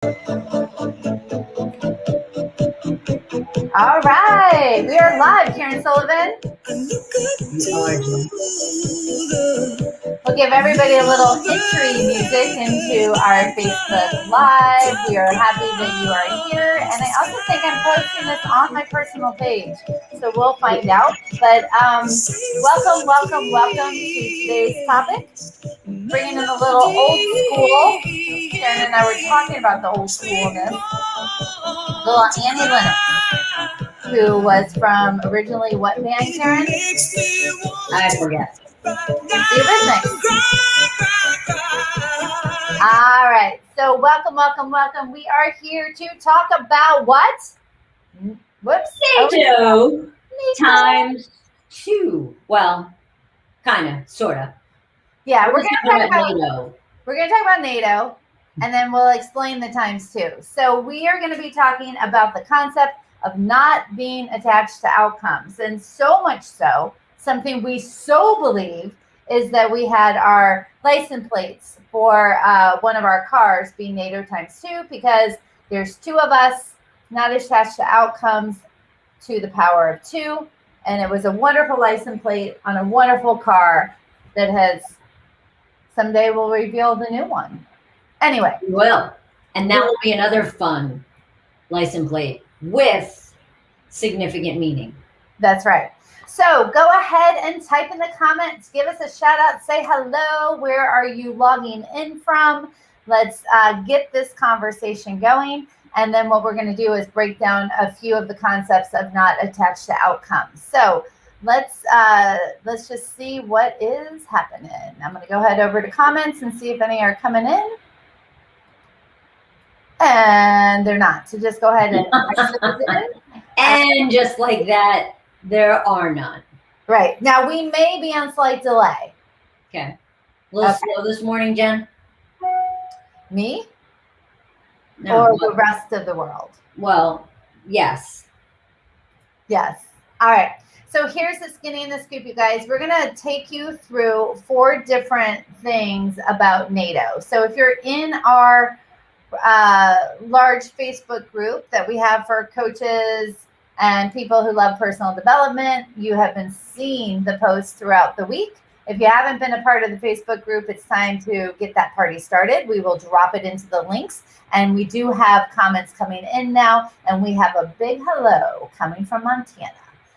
All right, we are live, Karen Sullivan. We'll give everybody a little entry music into our Facebook Live. We are happy that you are here, and I also think I'm posting this on my personal page, so we'll find out. But welcome to today's topic, bringing in a little old school. Karen and I were talking about the old schoolness. Little Annie Lennox, who was from originally what band, Karen? I forget. The Eurythmics. All right. So welcome. We are here to talk about what? Whoops. NATO times 2. Well, kind of, sort of. Yeah, we're going to talk about NATO. We're going to talk about NATO, and then we'll explain the times 2. So we are going to be talking about the concept of not being attached to outcomes, and so much so, something we so believe is that we had our license plates for one of our cars being NATO times 2, because there's 2 of us not attached to outcomes to the power of 2. And it was a wonderful license plate on a wonderful car that has someday we'll reveal the new one. Anyway. We will. And that will be another fun license plate with significant meaning. That's right. So go ahead and type in the comments. Give us a shout out. Say hello. Where are you logging in from? Let's get this conversation going. And then what we're going to do is break down a few of the concepts of not attached to outcomes. So let's just see what is happening. I'm going to go ahead over to comments and see if any are coming in. And they're not. So just go ahead and and just like that, there are none. Right. Now, we may be on slight delay. Okay. A little slow this morning, Jen? Me? No, or the rest of the world? Well, yes. Yes. All right. So here's the skinny and the scoop, you guys. We're going to take you through 4 different things about NATO. So if you're in our large Facebook group that we have for coaches and people who love personal development, you have been seeing the posts throughout the week. If you haven't been a part of the Facebook group, it's time to get that party started. We will drop it into the links. And we do have comments coming in now. And we have a big hello coming from Montana.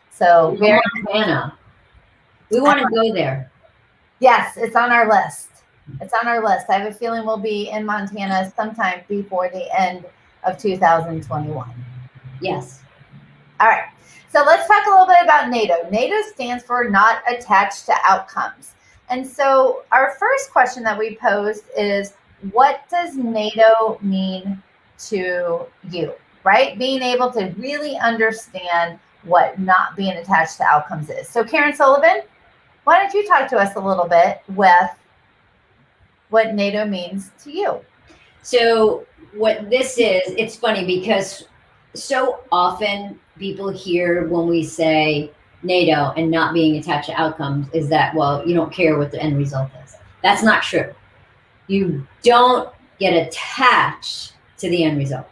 So very Montana. We want to go there. Yes, it's on our list. It's on our list. I have a feeling we'll be in Montana sometime before the end of 2021. Yes. All right. So let's talk a little bit about NATO. NATO stands for not attached to outcomes. And so our first question that we posed is, what does NATO mean to you, right? Being able to really understand what not being attached to outcomes is. So Karen Sullivan, why don't you talk to us a little bit with what NATO means to you? So what this is, it's funny because so often people hear when we say NATO and not being attached to outcomes is that, well, you don't care what the end result is. That's not true. You don't get attached to the end result.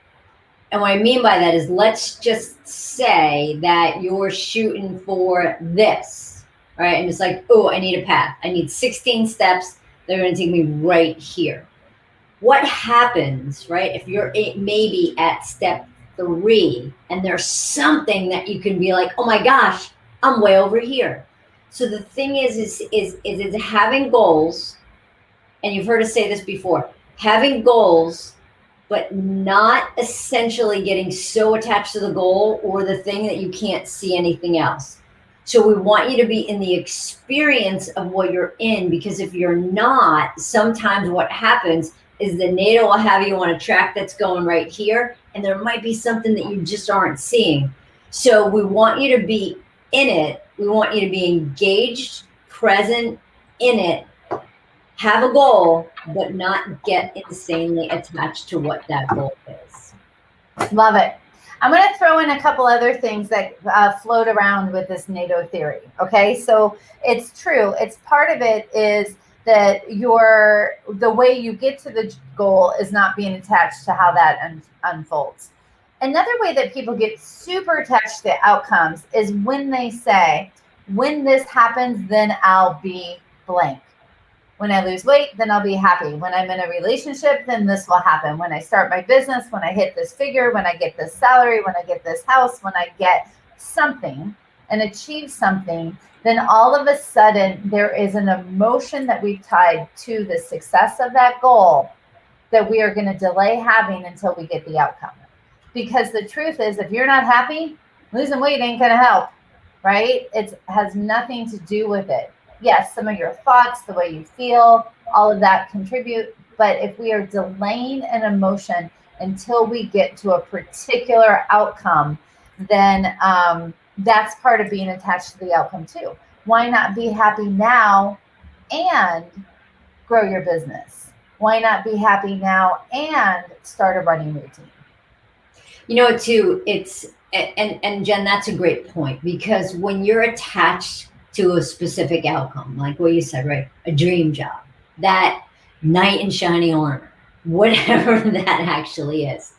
And what I mean by that is, let's just say that you're shooting for this, right? And it's like, oh, I need a path. I need 16 steps. They're going to take me right here. What happens, right, if you're maybe at step 3 and there's something that you can be like, oh my gosh, I'm way over here. So the thing is having goals, and you've heard us say this before, having goals, but not essentially getting so attached to the goal or the thing that you can't see anything else. So we want you to be in the experience of what you're in, because if you're not, sometimes what happens is the NATO will have you on a track that's going right here, and there might be something that you just aren't seeing. So we want you to be in it. We want you to be engaged, present in it, have a goal, but not get insanely attached to what that goal is. Love it. I'm going to throw in a couple other things that float around with this NATO theory. Okay, so it's true. It's part of it is that the way you get to the goal is not being attached to how that unfolds. Another way that people get super attached to outcomes is when they say, when this happens, then I'll be blank. When I lose weight, then I'll be happy. When I'm in a relationship, then this will happen. When I start my business, when I hit this figure, when I get this salary, when I get this house, when I get something and achieve something, then all of a sudden there is an emotion that we've tied to the success of that goal that we are going to delay having until we get the outcome. Because the truth is, if you're not happy, losing weight ain't going to help, right? It has nothing to do with it. Yes, some of your thoughts, the way you feel, all of that contribute. But if we are delaying an emotion until we get to a particular outcome, then that's part of being attached to the outcome too. Why not be happy now and grow your business? Why not be happy now and start a running routine? You know, too, it's, and Jen, that's a great point, because when you're attached to a specific outcome, like what you said, right? A dream job, that knight in shining armor, whatever that actually is,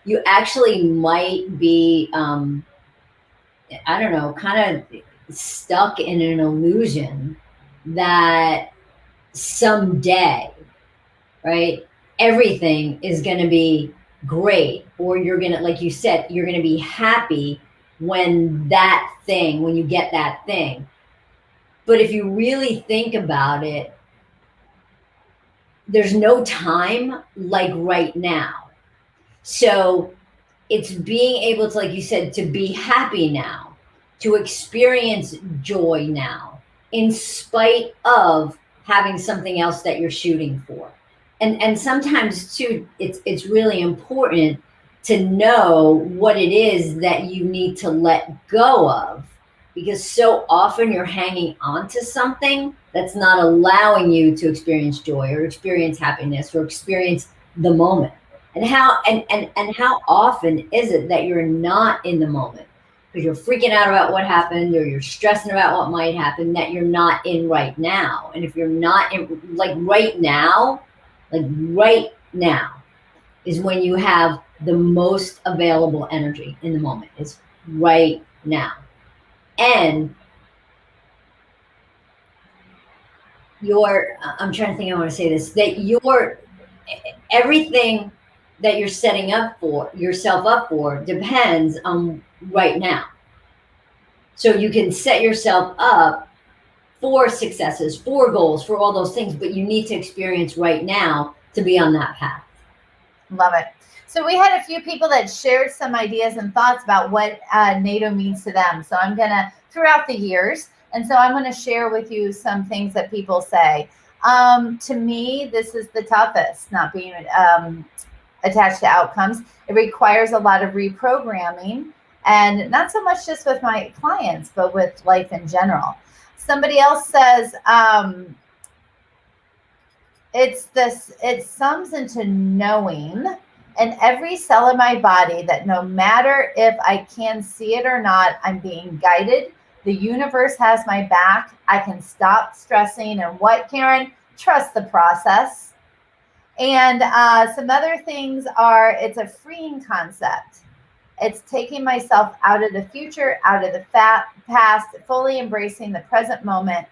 you actually might be, I don't know, kind of stuck in an illusion that someday, right, everything is going to be great, or you're going to, like you said, you're going to be happy when you get that thing. But if you really think about it, there's no time like right now. So it's being able to, like you said, to be happy now, to experience joy now, in spite of having something else that you're shooting for. And sometimes too, it's really important to know what it is that you need to let go of, because so often you're hanging on to something that's not allowing you to experience joy or experience happiness or experience the moment. And how often is it that you're not in the moment because you're freaking out about what happened, or you're stressing about what might happen, that you're not in right now? And if you're not in, right now is when you have the most available energy in the moment. It's right now. And I'm trying to think, I want to say this, that everything that you're setting up for yourself up for depends on right now. So you can set yourself up for successes, for goals, for all those things, but you need to experience right now to be on that path. Love it. So we had a few people that shared some ideas and thoughts about what NATO means to them. So I'm going to, throughout the years, and so I'm going to share with you some things that people say. To me, this is the toughest, not being attached to outcomes. It requires a lot of reprogramming, and not so much just with my clients, but with life in general. Somebody else says, it sums into knowing in every cell in my body that no matter if I can see it or not, I'm being guided. The universe has my back. I can stop stressing. And what, Karen? Trust the process. And some other things are, it's a freeing concept. It's taking myself out of the future, out of the past, fully embracing the present moment.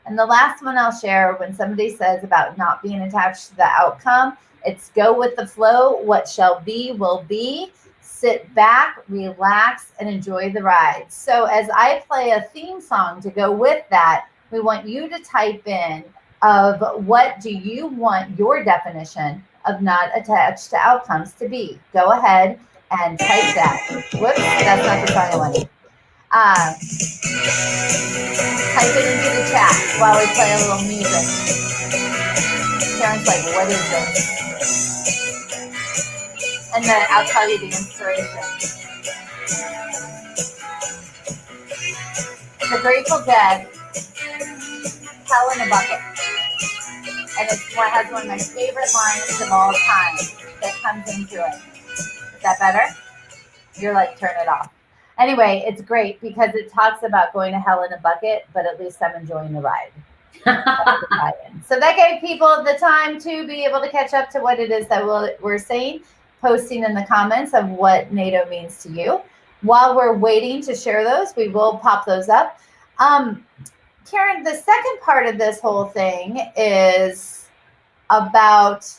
And the last one I'll share, when somebody says about not being attached to the outcome, it's go with the flow. What shall be will be. Sit back, relax, and enjoy the ride. So as I play a theme song to go with that, we want you to type in of what do you want your definition of not attached to outcomes to be. Go ahead and type that. Whoops, that's not the song I wanted. Type it into the chat while we play a little music. Karen's like, what is this? And then I'll tell you the inspiration. The Grateful Dead, Hell in a Bucket. And it has one of my favorite lines of all time that comes into it. Is that better? You're like, turn it off. Anyway, it's great because it talks about going to hell in a bucket, but at least I'm enjoying the ride. So that gave people the time to be able to catch up to what it is that we're saying, posting in the comments of what NATO means to you. While we're waiting to share those, we will pop those up. Karen, the second part of this whole thing is about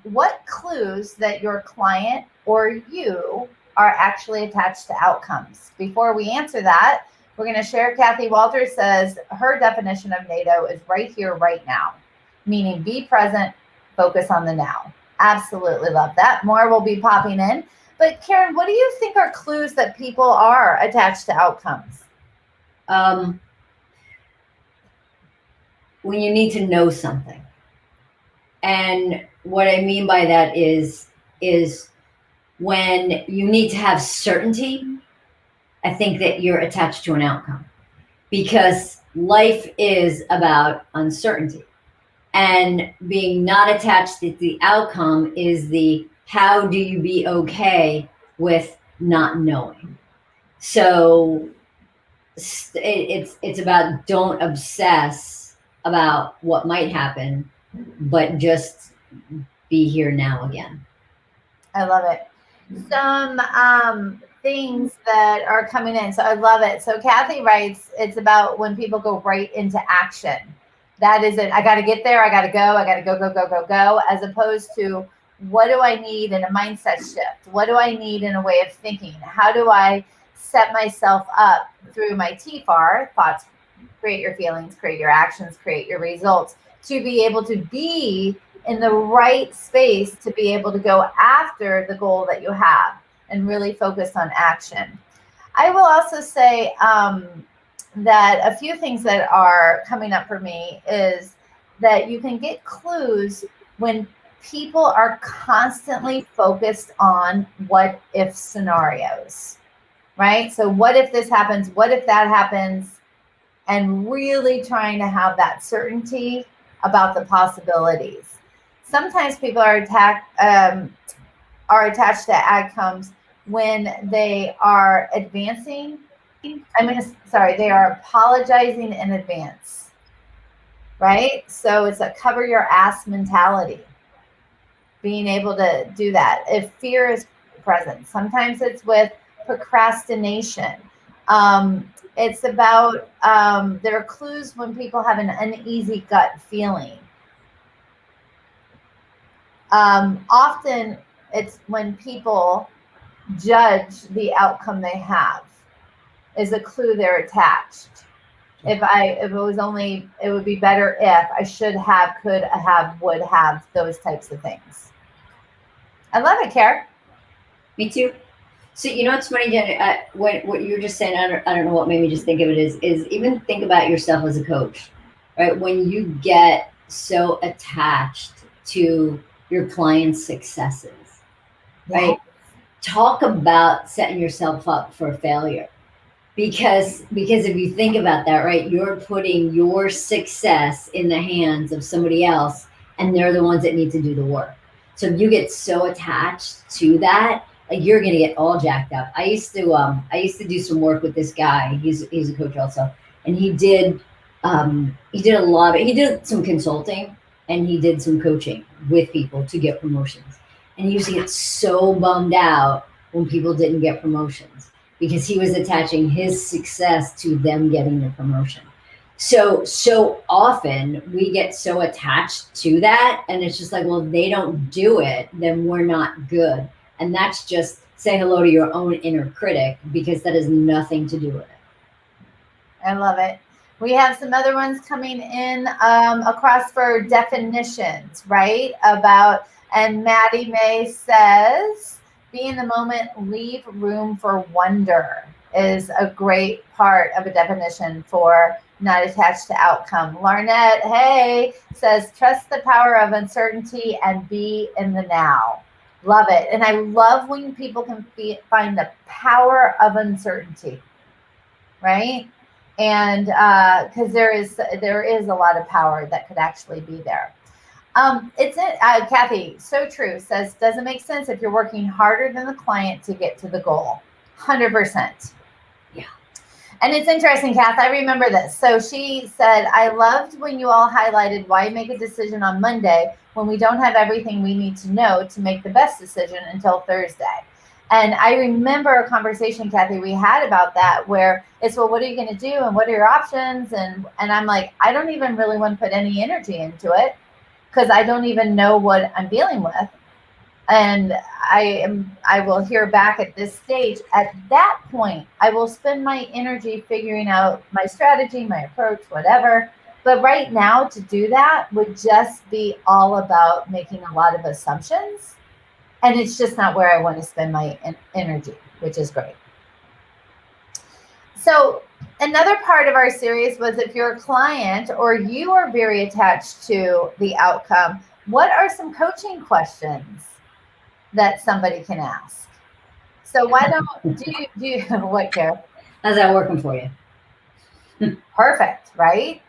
what clues that your client or you are actually attached to outcomes. Before we answer that, we're going to share. Kathy Walters says her definition of NATO is right here, right now, meaning be present, focus on the now. Absolutely love that. More will be popping in. But Karen, what do you think are clues that people are attached to outcomes? When you need to know something. And what I mean by that is when you need to have certainty, I think that you're attached to an outcome, because life is about uncertainty, and being not attached to the outcome is the how do you be okay with not knowing. So it's about don't obsess about what might happen, but just be here now again. I love it. Some things that are coming in. So I love it. So Kathy writes, it's about when people go right into action. That is it. I got to get there. I got to go. I got to go, go, go, go, go, as opposed to what do I need in a mindset shift? What do I need in a way of thinking? How do I set myself up through my TFAR, thoughts, create your feelings, create your actions, create your results, to be able to be in the right space to be able to go after the goal that you have and really focus on action. I will also say that a few things that are coming up for me is that you can get clues when people are constantly focused on what if scenarios, right? So what if this happens? What if that happens? And really trying to have that certainty about the possibilities. Sometimes people are attached to outcomes when they are advancing. They are apologizing in advance, right? So it's a cover your ass mentality, being able to do that. If fear is present, sometimes it's with procrastination. It's about, there are clues when people have an uneasy gut feeling. Often it's when people judge the outcome they have is a clue they're attached. If it was only, it would be better if, I should have, could have, would have, those types of things. I love it, Kara. Me too. So you know what's funny, Jen? What you were just saying, I don't know what made me just think of it is even think about yourself as a coach, right? When you get so attached to your clients' successes, right? Talk about setting yourself up for failure. Because if you think about that, right, you're putting your success in the hands of somebody else, and they're the ones that need to do the work. So if you get so attached to that, like, you're gonna get all jacked up. I used to do some work with this guy. He's a coach also, and he did a lot of it. He did some consulting and he did some coaching with people to get promotions. And he used to get so bummed out when people didn't get promotions, because he was attaching his success to them getting the promotion. So often we get so attached to that, and it's just like, well, if they don't do it, then we're not good. And that's just say hello to your own inner critic, because that has nothing to do with it. I love it. We have some other ones coming in across for definitions, right? And Maddie May says, be in the moment, leave room for wonder is a great part of a definition for not attached to outcome. Larnette, hey, says, trust the power of uncertainty and be in the now. Love it. And I love when people can find the power of uncertainty, right? And because there is a lot of power that could actually be there. Kathy, so true, says, doesn't make sense if you're working harder than the client to get to the goal. 100%. Yeah. And it's interesting, Kath, I remember this. So she said, I loved when you all highlighted why make a decision on Monday when we don't have everything we need to know to make the best decision until Thursday. And I remember a conversation, Kathy, we had about that, where it's, well, what are you going to do? And what are your options? And I'm like, I don't even really want to put any energy into it because I don't even know what I'm dealing with. And I will hear back at this stage. At that point, I will spend my energy figuring out my strategy, my approach, whatever. But right now, to do that would just be all about making a lot of assumptions. And it's just not where I want to spend my energy, which is great. So another part of our series was, if you're a client or you are very attached to the outcome, what are some coaching questions that somebody can ask? So why don't do you what, Kara? How's that working for you? Perfect, right?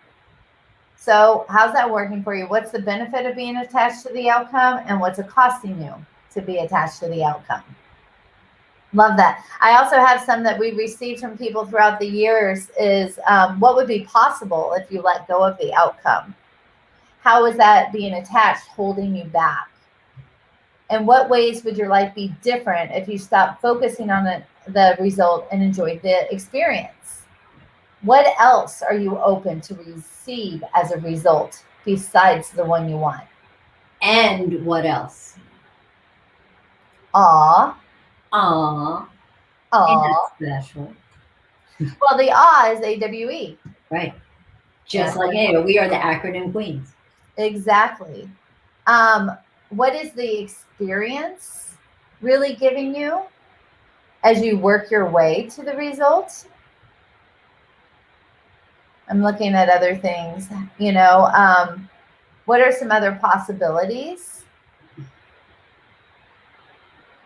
So how's that working for you? What's the benefit of being attached to the outcome, and what's it costing you to be attached to the outcome? Love that. I also have some that we received from people throughout the years is, what would be possible if you let go of the outcome? How is that being attached holding you back? And what ways would your life be different if you stopped focusing on the result and enjoyed the experience? What else are you open to receive as a result besides the one you want? And what else? Aw. Aw. Aw. Special. Well, the awe is AWE. Right. Just like NATO, we are the acronym queens. Exactly. What is the experience really giving you as you work your way to the result? I'm looking at other things, what are some other possibilities?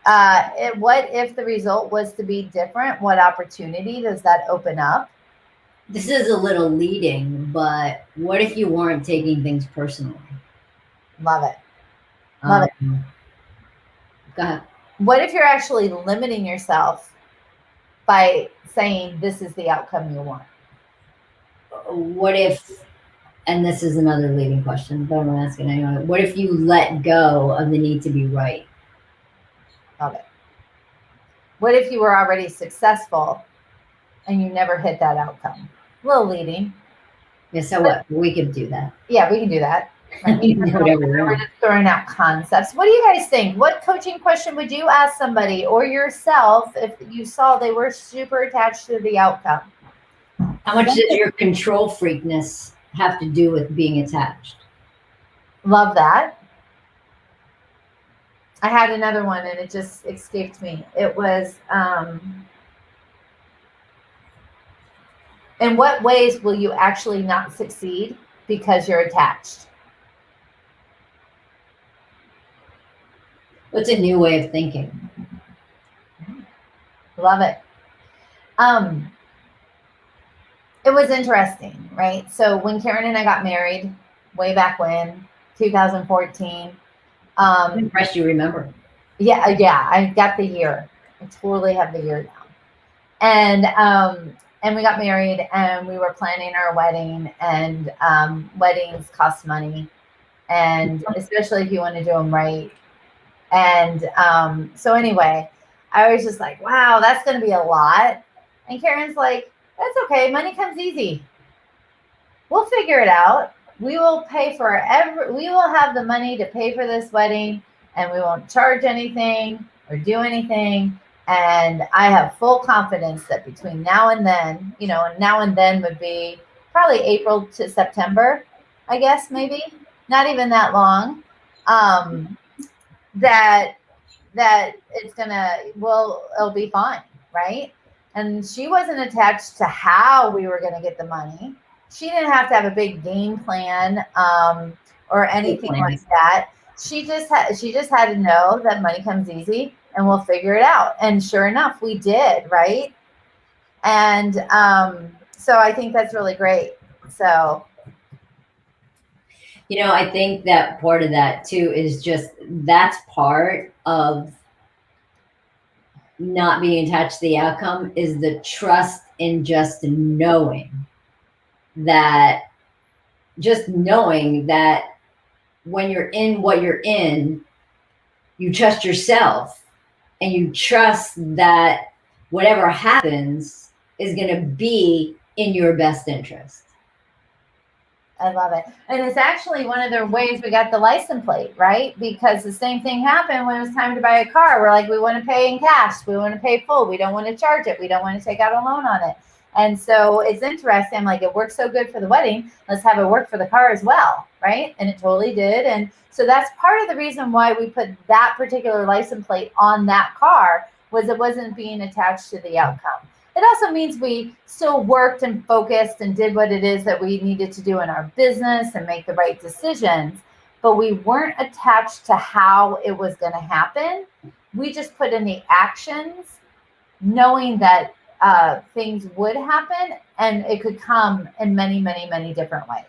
What if the result was to be different? What opportunity does that open up? This is a little leading, but what if you weren't taking things personally? Love it. Love it. Go ahead. What if you're actually limiting yourself by saying this is the outcome you want? What if, and this is another leading question, but I'm asking anyway, what if you let go of the need to be right? Love it. What if you were already successful and you never hit that outcome? A little leading. Yeah, so what? We could do that. Yeah, we can do that. Right? We're just throwing out concepts. What do you guys think? What coaching question would you ask somebody or yourself if you saw they were super attached to the outcome? How much does your control freakness have to do with being attached? Love that. I had another one and it just escaped me. It was, in what ways will you actually not succeed because you're attached? What's a new way of thinking? Love it. It was interesting, right? So when Karen and I got married, way back when, 2014. I'm impressed you remember. Yeah, I got the year. I totally have the year down. And we got married and we were planning our wedding, and weddings cost money, and especially if you want to do them right. And so anyway, I was just like, wow, that's going to be a lot. And Karen's like, that's okay. Money comes easy. We'll figure it out. We will pay for we will have the money to pay for this wedding, and we won't charge anything or do anything. And I have full confidence that between now and then, and now and then would be probably April to September, I guess, maybe not even that long, that it'll be fine. Right. And she wasn't attached to how we were going to get the money. She didn't have to have a big game plan or anything like that. She just had to know that money comes easy and we'll figure it out. And sure enough, we did, right? And so I think that's really great. So, I think that part of that too is just that's part of not being attached to the outcome is the trust in just knowing that when you're in what you're in, you trust yourself and you trust that whatever happens is going to be in your best interest. I love it. And it's actually one of the ways we got the license plate, right? Because the same thing happened when it was time to buy a car. We're like, we want to pay in cash. We want to pay full. We don't want to charge it. We don't want to take out a loan on it. And so it's interesting. I'm like, it worked so good for the wedding. Let's have it work for the car as well, right? And it totally did. And so that's part of the reason why we put that particular license plate on that car, was it wasn't being attached to the outcome. It also means we still worked and focused and did what it is that we needed to do in our business and make the right decisions, but we weren't attached to how it was going to happen. We just put in the actions, knowing that things would happen and it could come in many, many, many different ways.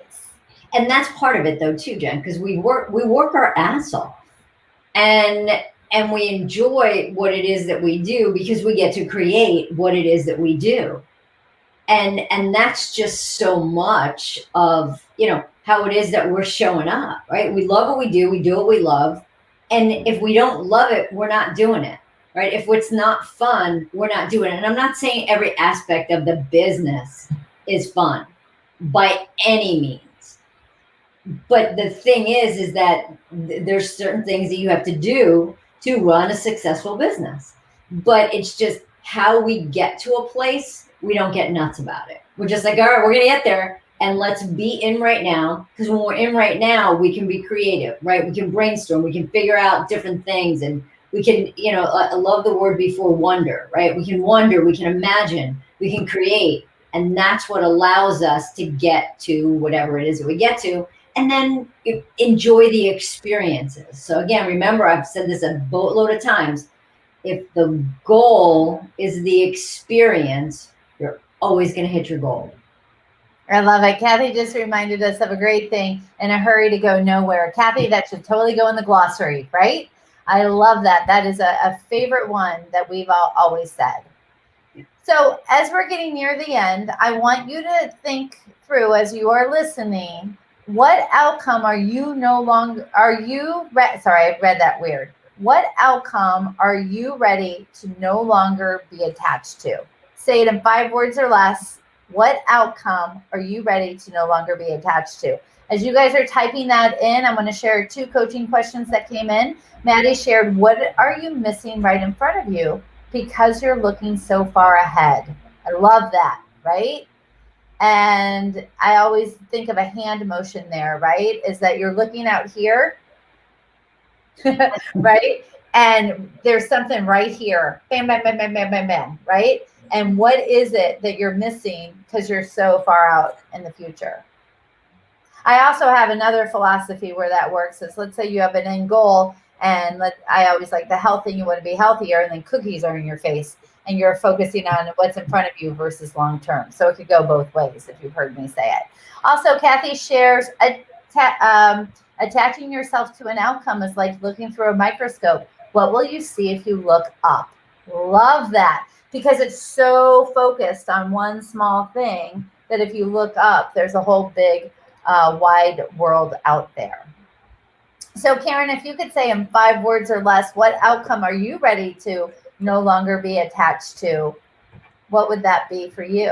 And that's part of it though too, Jen, because we work our ass off. And we enjoy what it is that we do because we get to create what it is that we do. And that's just so much of, how it is that we're showing up, right? We love what we do what we love. And if we don't love it, we're not doing it, right? If it's not fun, we're not doing it. And I'm not saying every aspect of the business is fun by any means. But the thing is that there's certain things that you have to do to run a successful business. But it's just how we get to a place, we don't get nuts about it. We're just like, all right, we're going to get there and let's be in right now. Because when we're in right now, we can be creative, right? We can brainstorm, we can figure out different things. And we can, I love the word before wonder, right? We can wonder, we can imagine, we can create. And that's what allows us to get to whatever it is that we get to. And then enjoy the experiences. So again, remember, I've said this a boatload of times. If the goal is the experience, you're always going to hit your goal. I love it. Kathy just reminded us of a great thing, in a hurry to go nowhere. Kathy, that should totally go in the glossary, right? I love that. That is a favorite one that we've always said. So as we're getting near the end, I want you to think through, as you are listening, what outcome are you sorry, I read that weird. What outcome are you ready to no longer be attached to? Say it in 5 words or less. What outcome are you ready to no longer be attached to? As you guys are typing that in, I'm going to share 2 coaching questions that came in. Maddie shared, what are you missing right in front of you because you're looking so far ahead? I love that, right? And I always think of a hand motion there, right? Is that you're looking out here, right? And there's something right here, bam, bam, bam, bam, bam, bam, bam, right? And what is it that you're missing because you're so far out in the future? I also have another philosophy where that works is, let's say you have an end goal, and I always like the health thing, you want to be healthier, and then cookies are in your face. And you're focusing on what's in front of you versus long term. So it could go both ways if you've heard me say it. Also, Kathy shares, attaching yourself to an outcome is like looking through a microscope. What will you see if you look up? Love that, because it's so focused on one small thing that if you look up, there's a whole big wide world out there. So Karen, if you could say in 5 words or less, what outcome are you ready to no longer be attached to? What would that be for you?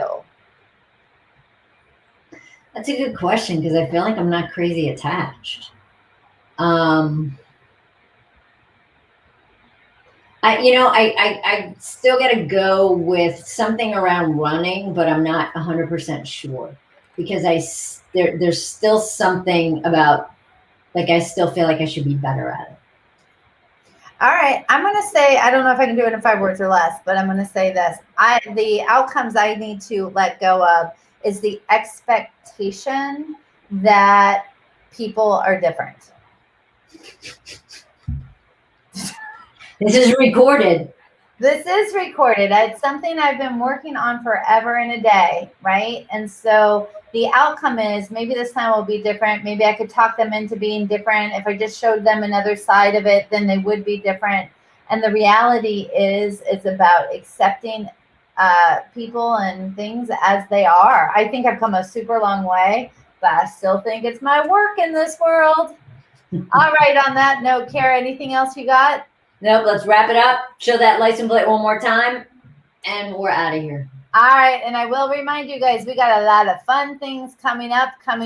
That's a good question, because I feel like I'm not crazy attached. I still got to go with something around running, but I'm not 100% sure, because there's still something about, like, I still feel like I should be better at it. All right. I'm going to say, I don't know if I can do it in 5 words or less, but I'm going to say this. The outcomes I need to let go of is the expectation that people are different. This is recorded. This is recorded. It's something I've been working on forever and a day, right? And so the outcome is maybe this time will be different. Maybe I could talk them into being different. If I just showed them another side of it, then they would be different. And the reality is, it's about accepting people and things as they are. I think I've come a super long way, but I still think it's my work in this world. All right, on that note, Kara, anything else you got? Nope, let's wrap it up. Show that license plate one more time, and we're out of here. All right, and I will remind you guys, we got a lot of fun things coming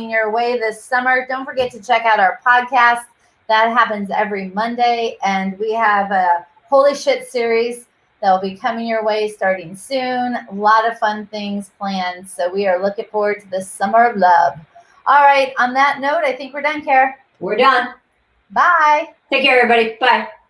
your way this summer. Don't forget to check out our podcast. That happens every Monday, and we have a Holy Shit series that will be coming your way starting soon. A lot of fun things planned, so we are looking forward to this summer of love. All right, on that note, I think we're done, Kara. We're done. Bye. Take care, everybody. Bye.